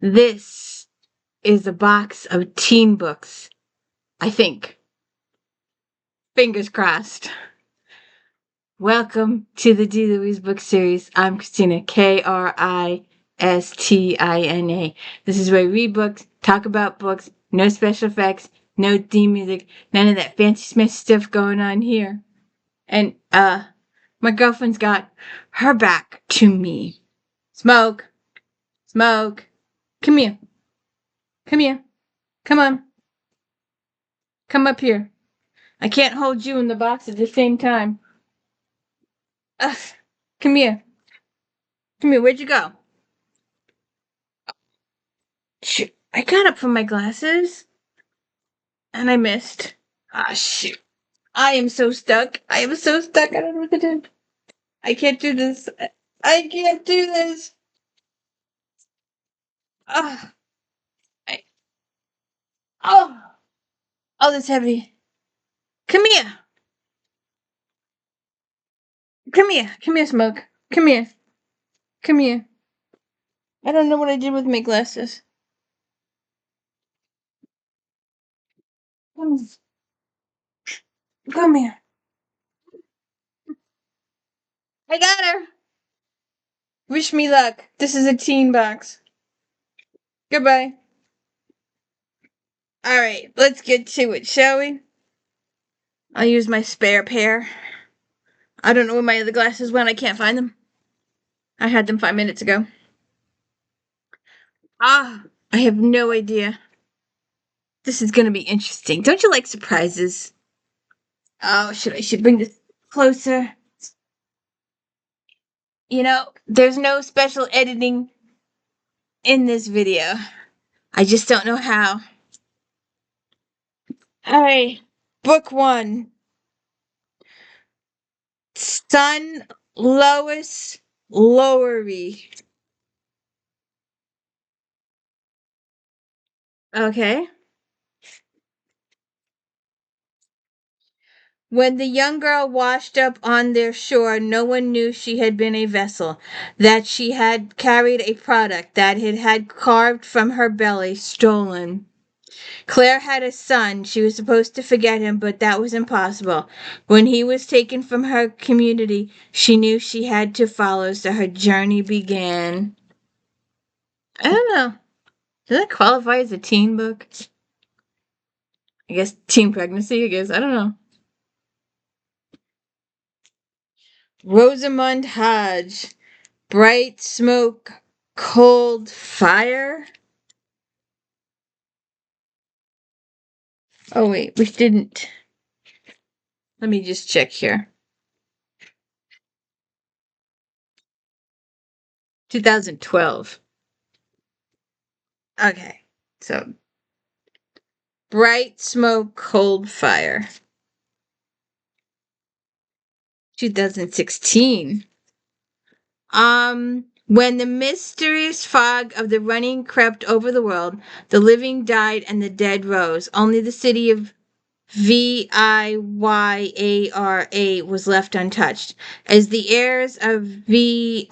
This is a box of teen books, I think. Fingers crossed. Welcome to the D. Louise book series. I'm Christina, Kristine. This is where we read books, talk about books, no special effects, no theme music, none of that fancy smashy stuff going on here. And, my girlfriend's got her back to me. Smoke. Smoke. Come here. Come here. Come on. Come up here. I can't hold you in the box at the same time. Ugh. Come here. Come here. Where'd you go? Shoot. I got up from my glasses. And I missed. Ah, shoot. I am so stuck. I am so stuck. I don't know what to do. I can't do this. I can't do this. Ah. Oh. Oh, that's heavy. Come here. Come here. Come here, Smoke. Come here. Come here. I don't know what I did with my glasses. Come here. I got her. Wish me luck. This is a teen box. Goodbye. Alright, let's get to it, shall we? I'll use my spare pair. I don't know where my other glasses went. I can't find them. I had them 5 minutes ago. I have no idea. This is gonna be interesting. Don't you like surprises? Oh, I should bring this closer. You know, there's no special editing in this video. I just don't know how. Alright, book 1. Son Lois Lowry. Okay. When the young girl washed up on their shore, no one knew she had been a vessel, that she had carried a product, that it had carved from her belly, stolen. Claire had a son. She was supposed to forget him, but that was impossible. When he was taken from her community, she knew she had to follow, so her journey began. I don't know. Does that qualify as a teen book? I guess teen pregnancy, I guess. I don't know. Rosamund Hodge. Bright smoke, cold fire. Oh, wait, we didn't. Let me just check here. 2012. Okay, so Bright Smoke, Cold Fire. 2016. When the mysterious fog of the running crept over the world, the living died and the dead rose. Only the city of VIYARA was left untouched. As the heirs of VIYARA,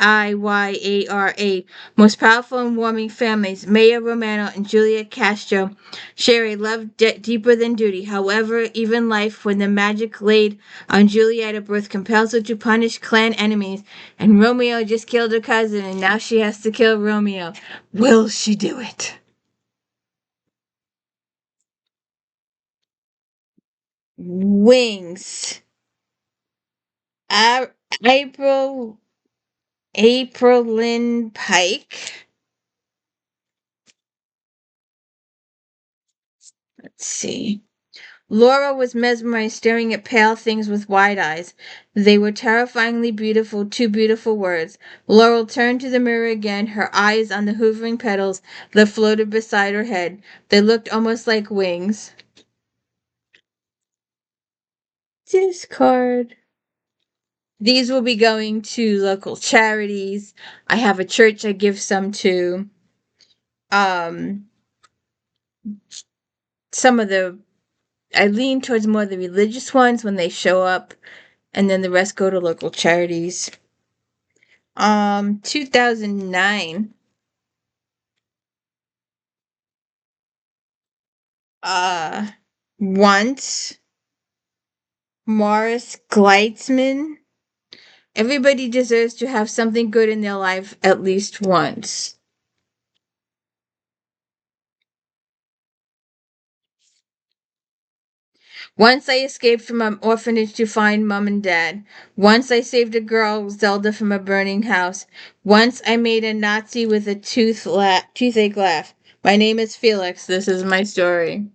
most powerful and warming families, Maya Romano and Julia Castro, share a love deeper than duty. However, even life, when the magic laid on Juliet at birth, compels her to punish clan enemies, and Romeo just killed her cousin, and now she has to kill Romeo. Will she do it? Wings. APRILYNNE Pike. Let's see. Laura was mesmerized, staring at pale things with wide eyes. They were terrifyingly beautiful, 2 beautiful words. Laurel turned to the mirror again, her eyes on the hovering petals that floated beside her head. They looked almost like wings. Discard. These will be going to local charities. I have a church I give some to. Some of the, I lean towards more the religious ones when they show up, and then the rest go to local charities. 2009. Uh, Once, Morris Gleitzman. Everybody deserves to have something good in their life at least once. Once I escaped from an orphanage to find mom and dad. Once I saved a girl, Zelda, from a burning house. Once I made a Nazi with a toothache laugh. My name is Felix. This is my story.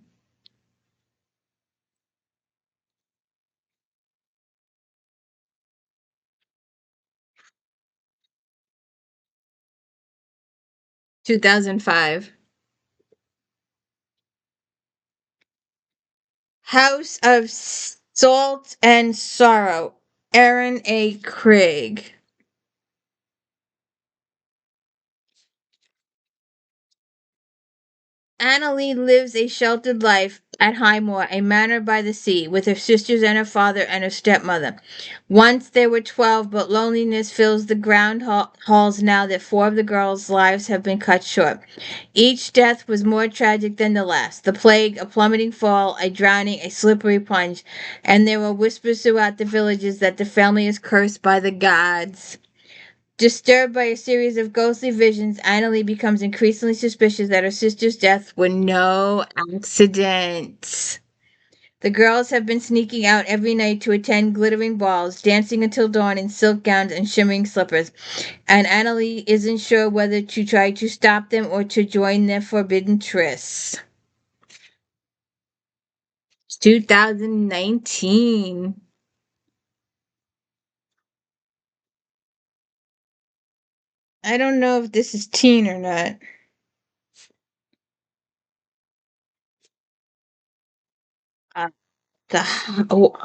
2005. House of Salt and Sorrow. Aaron A. Craig. Annalie lives a sheltered life at Highmore, a manor by the sea, with her sisters and her father and her stepmother. Once there were 12, but loneliness fills the halls now that 4 of the girls' lives have been cut short. Each death was more tragic than the last. The plague, a plummeting fall, a drowning, a slippery plunge, and there were whispers throughout the villages that the family is cursed by the gods. Disturbed by a series of ghostly visions, Annalie becomes increasingly suspicious that her sister's death were no accident. The girls have been sneaking out every night to attend glittering balls, dancing until dawn in silk gowns and shimmering slippers, and Annalie isn't sure whether to try to stop them or to join their forbidden trysts. 2019. I don't know if this is teen or not. Uh, oh,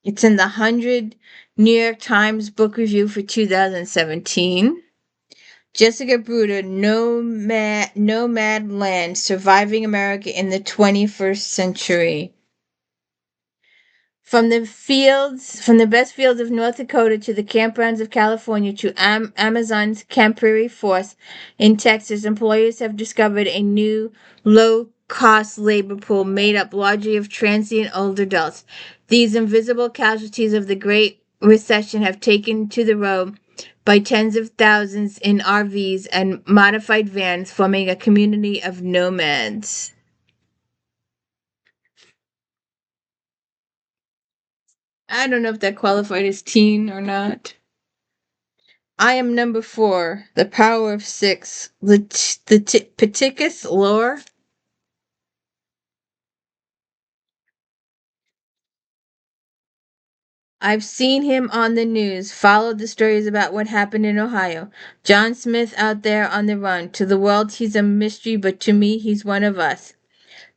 it's in the 100 New York Times Book Review for 2017. Jessica Bruder, Nomad Land, Surviving America in the 21st Century. From the best fields of North Dakota to the campgrounds of California to Amazon's Camp Prairie Force in Texas, employers have discovered a new low-cost labor pool made up largely of transient older adults. These invisible casualties of the Great Recession have taken to the road by tens of thousands in RVs and modified vans, forming a community of nomads. I don't know if that qualified as teen or not. I am number 4, the power of 6, the Pitticus lore. I've seen him on the news, followed the stories about what happened in Ohio. John Smith out there on the run. To the world, he's a mystery, but to me, he's one of us.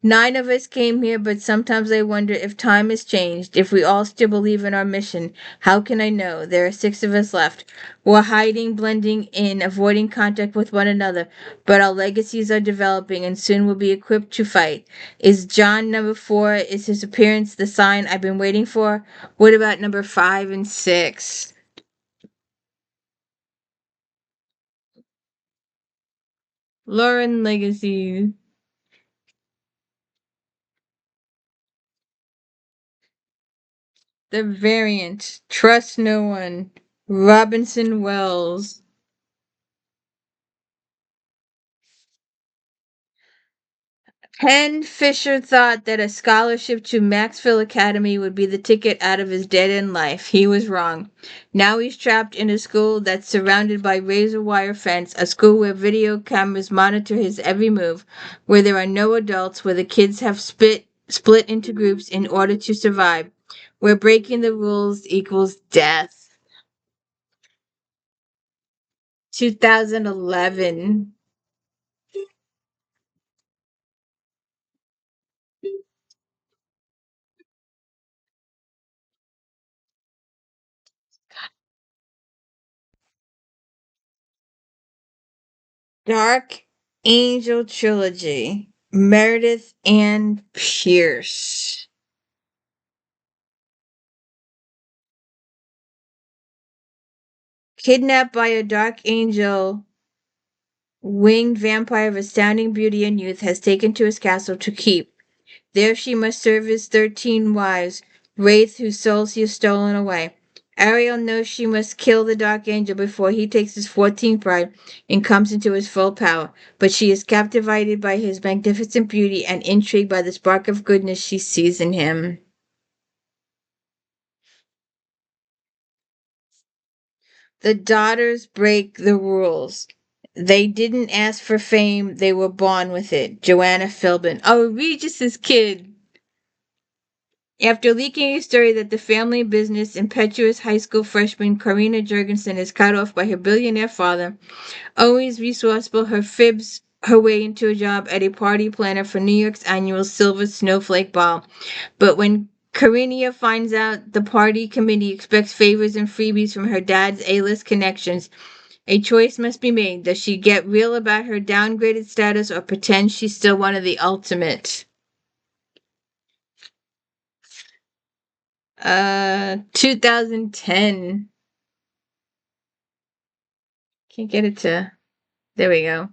9 of us came here, but sometimes I wonder if time has changed, if we all still believe in our mission. How can I know? There are 6 of us left. We're hiding, blending in, avoiding contact with one another, but our legacies are developing and soon we'll be equipped to fight. Is John number 4? Is his appearance the sign I've been waiting for? What about number 5 and 6? Lauren Legacy. The Variant. Trust no one. Robinson Wells. Ken Fisher thought that a scholarship to Maxfield Academy would be the ticket out of his dead-end life. He was wrong. Now he's trapped in a school that's surrounded by razor wire fence, a school where video cameras monitor his every move, where there are no adults, where the kids have split into groups in order to survive, where breaking the rules equals death. 2011. Dark Angel Trilogy. Meredith Ann Pierce. Kidnapped by a dark angel, winged vampire of astounding beauty and youth has taken to his castle to keep. There she must serve his 13 wives, wraiths whose souls he has stolen away. Ariel knows she must kill the Dark Angel before he takes his 14th bride and comes into his full power, but she is captivated by his magnificent beauty and intrigued by the spark of goodness she sees in him. The daughters break the rules. They didn't ask for fame, they were born with it. Joanna Philbin. Oh, Regis's kid. After leaking a story that the family business impetuous high school freshman Karina Jurgensen is cut off by her billionaire father, always resourceful, her fibs her way into a job at a party planner for New York's annual Silver Snowflake Ball. But when Karina finds out the party committee expects favors and freebies from her dad's A-list connections, a choice must be made. Does she get real about her downgraded status or pretend she's still one of the ultimate? 2010. Can't get it to. There we go.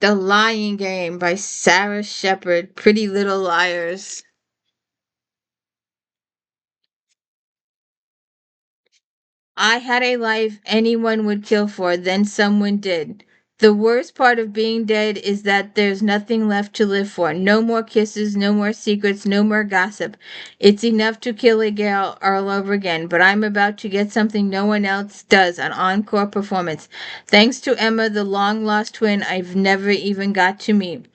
The Lying Game by Sarah Shepard. Pretty Little Liars. I had a life anyone would kill for, then someone did. The worst part of being dead is that there's nothing left to live for. No more kisses, no more secrets, no more gossip. It's enough to kill a gal all over again, but I'm about to get something no one else does, an encore performance. Thanks to Emma, the long-lost twin I've never even got to meet.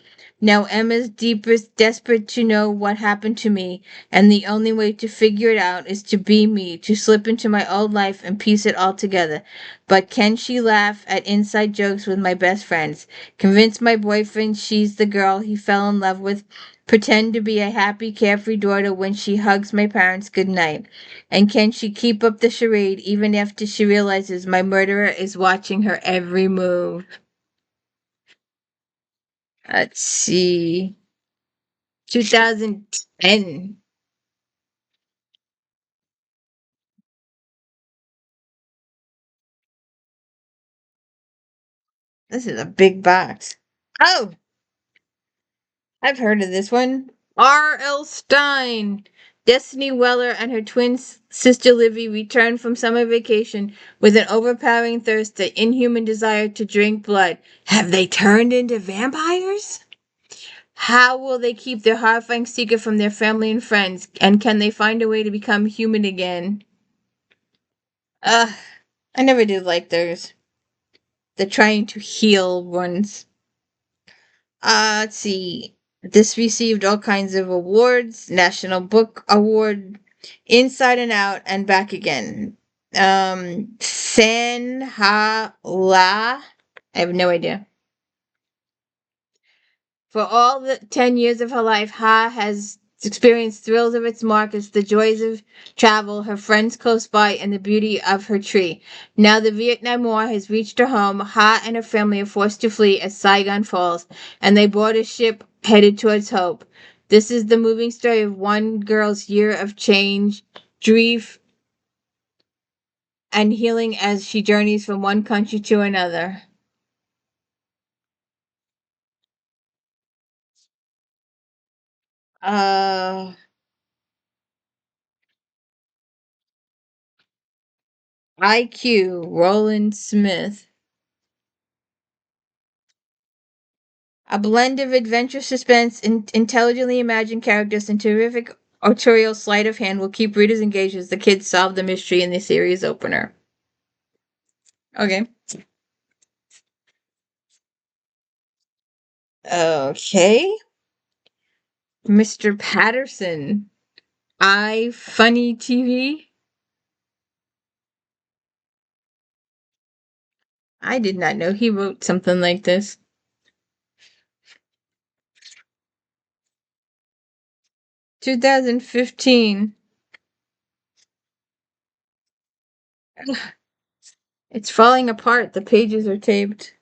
Now Emma's deepest desperate to know what happened to me, and the only way to figure it out is to be me, to slip into my old life and piece it all together. But can she laugh at inside jokes with my best friends? Convince my boyfriend she's the girl he fell in love with? Pretend to be a happy, carefree daughter when she hugs my parents goodnight? And can she keep up the charade even after she realizes my murderer is watching her every move? Let's see. 2010. This is a big box. Oh, I've heard of this one. R.L. Stein. Destiny Weller and her twin sister Livy return from summer vacation with an overpowering thirst, the inhuman desire to drink blood. Have they turned into vampires? How will they keep their horrifying secret from their family and friends? And can they find a way to become human again? Ugh, I never did like those. The trying to heal ones. Let's see. This received all kinds of awards, National Book Award, Inside and Out, and Back Again. THANHHA. I have no idea. For all the 10 years of her life, Ha has experienced thrills of its markets, the joys of travel, her friends close by, and the beauty of her tree. Now the Vietnam War has reached her home. Ha and her family are forced to flee as Saigon falls, and they board a ship headed towards hope. This is the moving story of one girl's year of change, grief, and healing as she journeys from one country to another. Uh, IQ, Roland Smith. A blend of adventure suspense, intelligently imagined characters, and terrific autorial sleight of hand will keep readers engaged as the kids solve the mystery in the series opener. Okay. Okay. Mr. Patterson. Funny TV. I did not know he wrote something like this. 2015. It's falling apart. The pages are taped.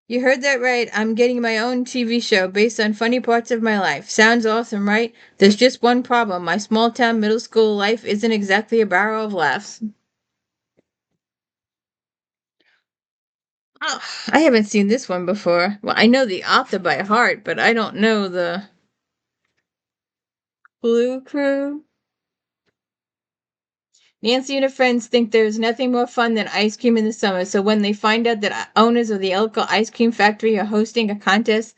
You heard that right. I'm getting my own TV show based on funny parts of my life. Sounds awesome, right? There's just one problem. My small town middle school life isn't exactly a barrel of laughs. Oh, I haven't seen this one before. Well, I know the author by heart, but I don't know the Blue Crew. Nancy and her friends think there's nothing more fun than ice cream in the summer, so when they find out that owners of the local ice cream factory are hosting a contest,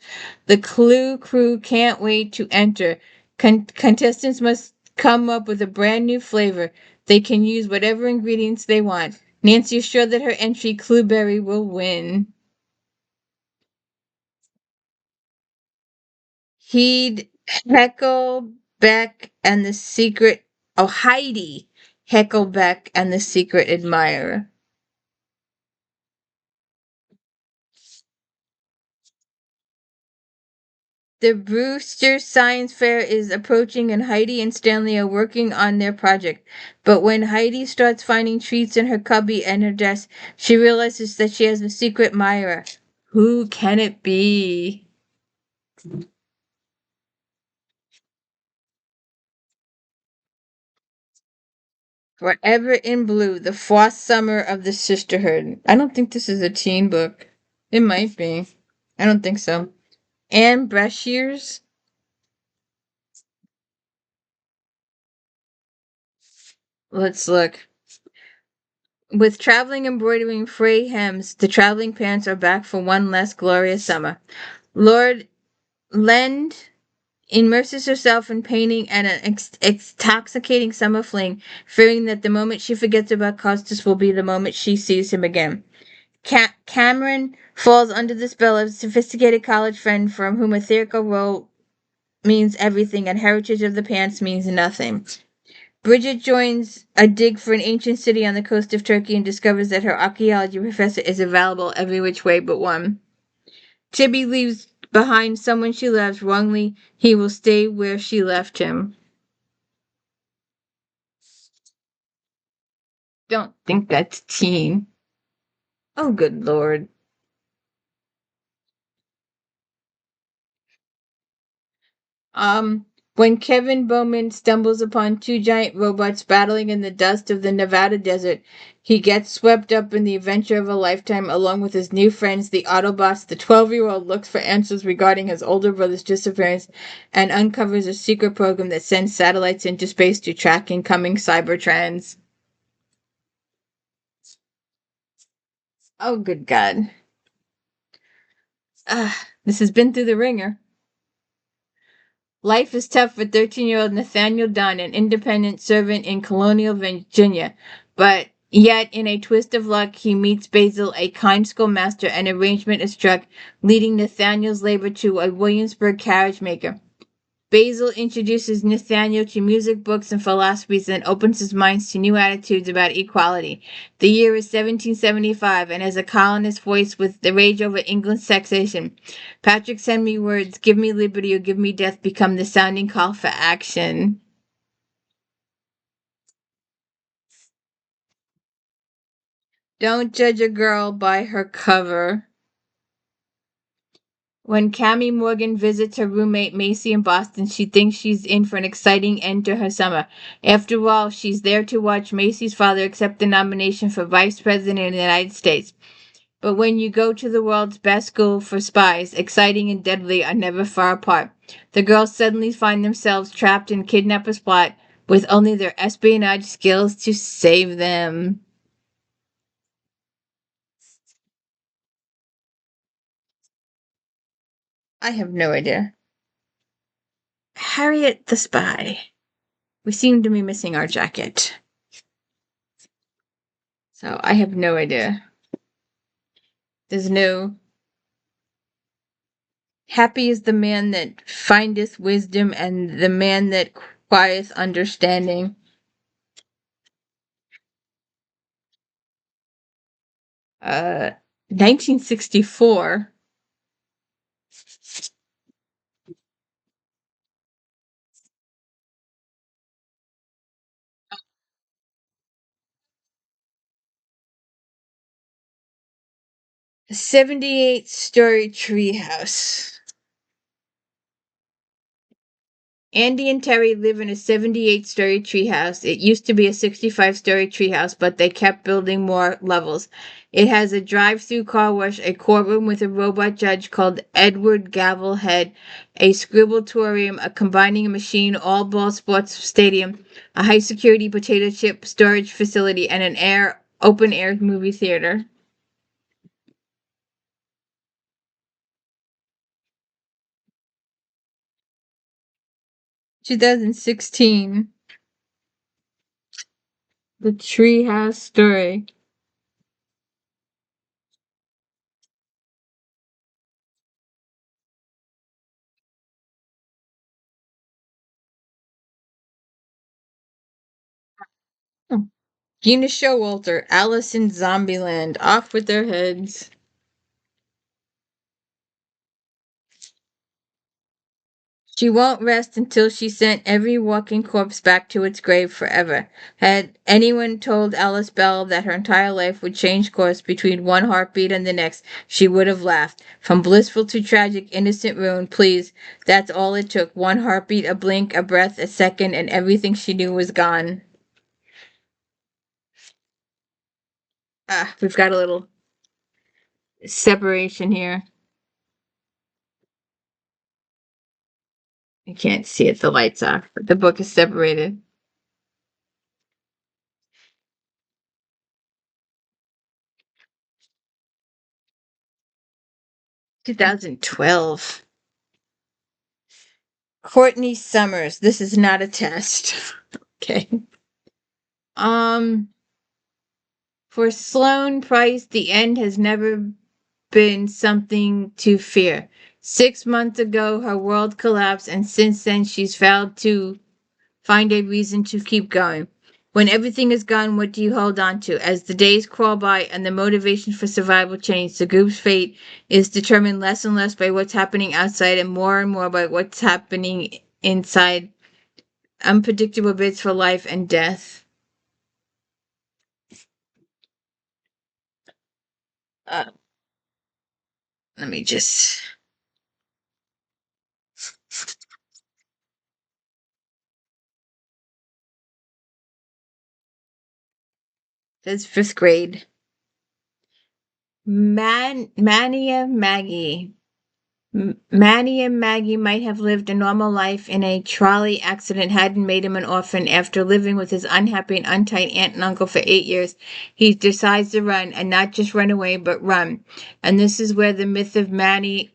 the Clue Crew can't wait to enter. Contestants must come up with a brand new flavor. They can use whatever ingredients they want. Nancy is sure that her entry, Clueberry, will win. He'd Hecklebeck and the Secret. Oh, Heidi Hecklebeck and the Secret Admirer. The Brewster Science Fair is approaching, and Heidi and Stanley are working on their project. But when Heidi starts finding treats in her cubby and her desk, she realizes that she has a secret admirer. Who can it be? Forever in Blue, the fourth summer of the sisterhood. I don't think this is a teen book. It might be. I don't think so. Anne Brashears. Let's look. With traveling embroidering fray hems, the traveling parents are back for one last glorious summer. Lord Lend immerses herself in painting and an intoxicating summer fling, fearing that the moment she forgets about Costas will be the moment she sees him again. Cameron falls under the spell of a sophisticated college friend from whom ethereal role means everything and heritage of the pants means nothing. Bridget joins a dig for an ancient city on the coast of Turkey and discovers that her archaeology professor is available every which way but one. Tibby leaves behind someone she loves wrongly. He will stay where she left him. Don't think that's teen. Oh, good lord. When Kevin Bowman stumbles upon two giant robots battling in the dust of the Nevada desert, he gets swept up in the adventure of a lifetime along with his new friends, the Autobots. The 12-year-old looks for answers regarding his older brother's disappearance and uncovers a secret program that sends satellites into space to track incoming cyber trends. Oh, good God. This has been through the ringer. Life is tough for 13-year-old Nathaniel Dunn, an independent servant in colonial Virginia. But yet, in a twist of luck, he meets Basil, a kind schoolmaster, and arrangement is struck, leading Nathaniel's labor to a Williamsburg carriage maker. Basil introduces Nathaniel to music, books, and philosophies and opens his mind to new attitudes about equality. The year is 1775, and as a colonist voiced with the rage over England's taxation, Patrick's Henry words, "Give me liberty or give me death," become the sounding call for action. Don't judge a girl by her cover. When Cammie Morgan visits her roommate Macy in Boston, she thinks she's in for an exciting end to her summer. After all, she's there to watch Macy's father accept the nomination for Vice President of the United States. But when you go to the world's best school for spies, exciting and deadly are never far apart. The girls suddenly find themselves trapped in kidnapper's plot with only their espionage skills to save them. I have no idea. Harriet the Spy. We seem to be missing our jacket. So I have no idea. There's no happy is the man that findeth wisdom and the man that quieth understanding. 1964. 78-story treehouse. Andy and Terry live in a 78-story treehouse. It used to be a 65-story treehouse, but they kept building more levels. It has a drive-through car wash, a courtroom with a robot judge called Edward Gavelhead, a scribbletorium, a combining machine, all-ball sports stadium, a high-security potato chip storage facility, and an open-air movie theater. 2016. The Treehouse Story. Oh. Gina Showalter, Alice in Zombieland, off with their heads. She won't rest until she sent every walking corpse back to its grave forever. Had anyone told Alice Bell that her entire life would change course between one heartbeat and the next, she would have laughed. From blissful to tragic, innocent ruin, please. That's all it took. One heartbeat, a blink, a breath, a second, and everything she knew was gone. We've got a little separation here. You can't see it, the light's off, but the book is separated. 2012. Courtney Summers. This is not a test. Okay. Um, for Sloane Price, the end has never been something to fear. 6 months ago, her world collapsed, and since then, she's failed to find a reason to keep going. When everything is gone, what do you hold on to? As the days crawl by and the motivation for survival change, the group's fate is determined less and less by what's happening outside and more by what's happening inside. Unpredictable bids for life and death. Uh, Let me just. That's 5th grade. Manny and Maggie. Manny and Maggie might have lived a normal life in a trolley accident hadn't made him an orphan. After living with his unhappy and untight aunt and uncle for 8 years, he decides to run, and not just run away, but run. And this is where the myth of Manny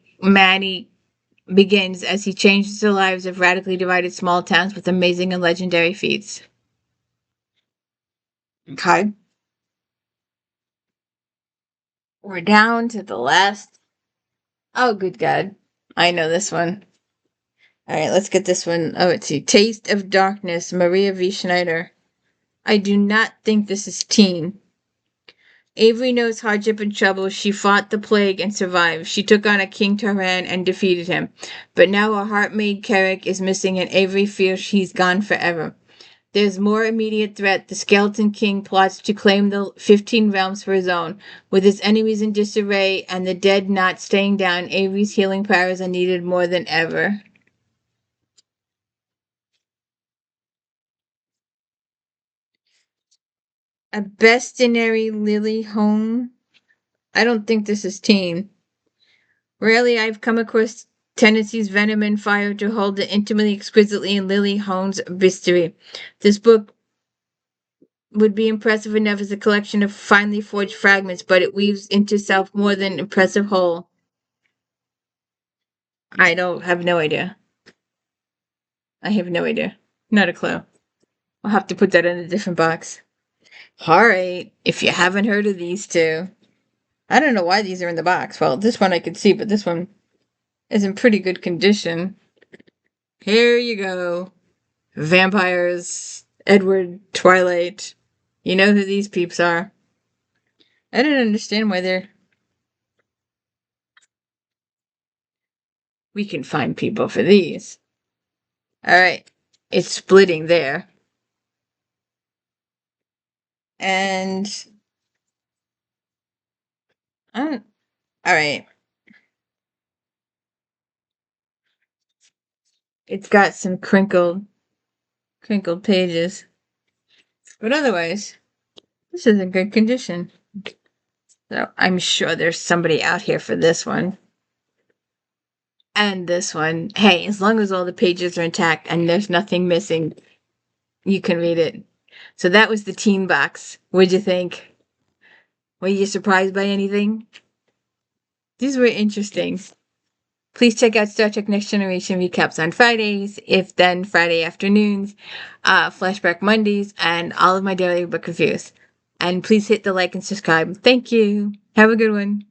begins, as he changes the lives of radically divided small towns with amazing and legendary feats. Okay. We're down to the last. Oh, good God. I know this one. All right, let's get this one. Oh, let's see. Taste of Darkness, Maria V. Schneider. I do not think this is teen. Avery knows hardship and trouble. She fought the plague and survived. She took on a King Taran and defeated him. But now her heart-made Carrick is missing, and Avery fears he's gone forever. There's more immediate threat. The Skeleton King plots to claim the 15 realms for his own. With his enemies in disarray and the dead not staying down, Avery's healing powers are needed more than ever. A Bestiary Lily Home. I don't think this is teen. Rarely I've come across Tennessee's venom and fire to hold it intimately, exquisitely in Lily Home's bestiary. This book would be impressive enough as a collection of finely forged fragments, but it weaves into itself more than impressive whole. I don't have no idea. I have no idea. Not a clue. I'll have to put that in a different box. Alright, if you haven't heard of these two. I don't know why these are in the box. Well, this one I could see, but this one is in pretty good condition. Here you go. Vampires, Edward, Twilight. You know who these peeps are. I don't understand why they're... We can find people for these. Alright. It's splitting there. And... Alright. It's got some crinkled pages. But otherwise, this is in good condition. So I'm sure there's somebody out here for this one. And this one. Hey, as long as all the pages are intact and there's nothing missing, you can read it. So that was the teen box. What'd you think? Were you surprised by anything? These were interesting. Please check out Star Trek Next Generation recaps on Fridays, If Then Friday afternoons, Flashback Mondays, and all of my daily book reviews. And please hit the like and subscribe. Thank you. Have a good one.